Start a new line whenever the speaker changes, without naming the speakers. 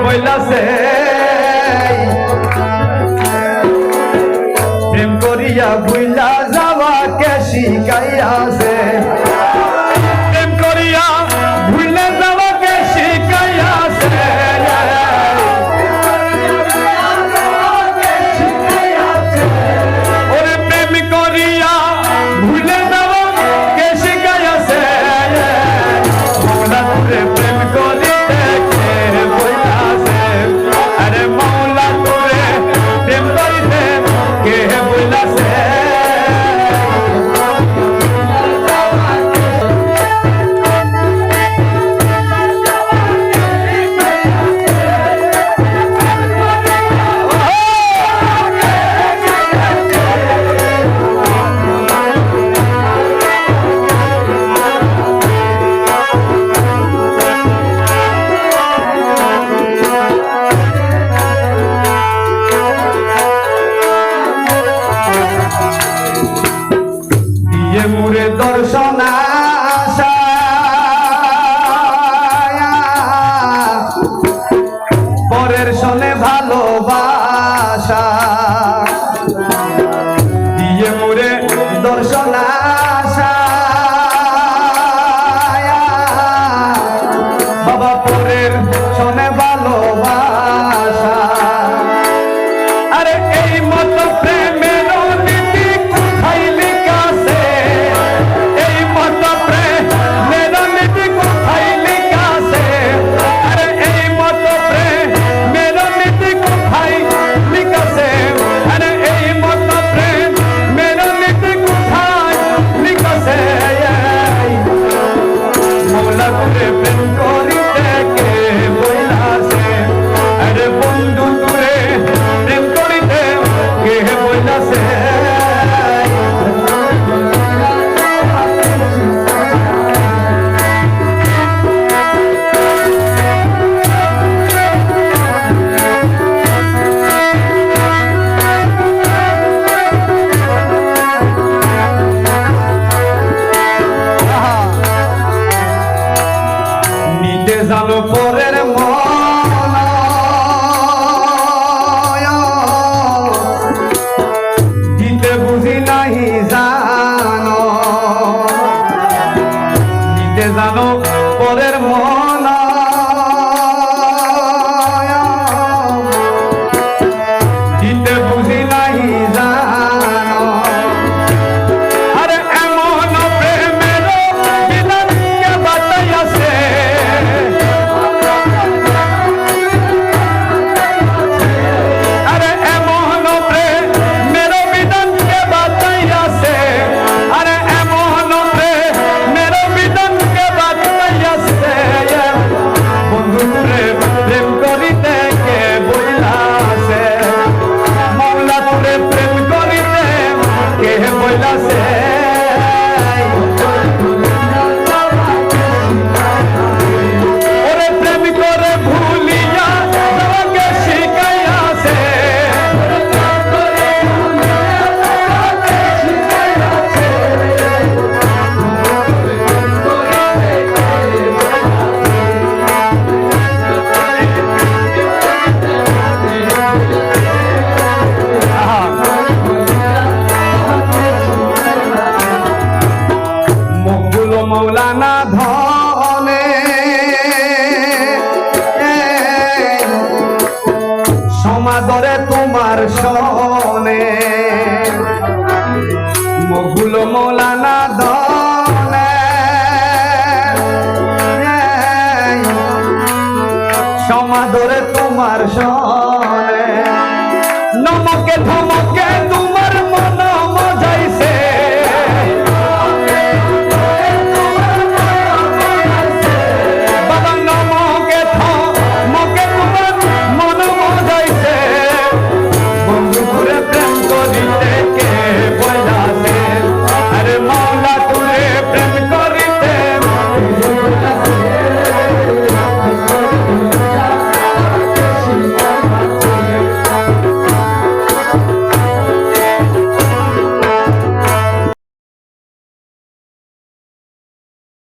বইলাছে প্রেম করিয়া ভুইলা যাওয়া কে শিখাইয়াছে প্রেম করিয়া ভুইলা যাওয়া কে শিখাইয়াছে ওরে প্রেম করিয়া ভুইলা যাওয়া কে শিখাইয়াছে মৌলা তোরে প্রেম করিতে কে বইলাছে আরে মৌলা তোরে প্রেম করিতে কে বইলাছে মুরে দর্শন আশা পরের শোনে ভালোবাসা দিয়ে মুরে দর্শন আশা বাবা পরের শোনে ভালোবাসা আরে এই মতো প্রেমের নীতি কোথায় লিখাছে এই মতো প্রেমের নীতি কোথায় লিখাছে আরে এই মতো প্রেমের নীতি কোথায় লিখাছে আরে এই মতো প্রেমের নীতি কোথায় লিখাছে মৌলা তোরে প্রেম করিতে কে বইলাছে আরে বন্ধু তোরে প্রেম করিতে কে বইলাছে নিতে জানো পরের মন দিতে বুঝি নাহি জানো নিতে জানো পরের মন দিতে বুঝি নাহি জানো আরে এমন প্রেমের বিধান কে বাতাইয়াছে আরে এমন প্রেমের বিধান কে বাতাইয়াছে আরে এমন প্রেমের বিধান কে বাতাইয়াছে বন্ধু তোরে প্রেম করিতে কে বইলাছে মৌলা তোরে প্রেম করিতে কে বইলাছে ওরে প্রেম করে ভুলিয়া তোমাকে শিখাইয়াছে মকবুল মৌলানা ধনে সমাদরে তোমার শোনে মকবুল মৌলানা ধনে সমাদরে তোমার শোনে নমকে ধমকে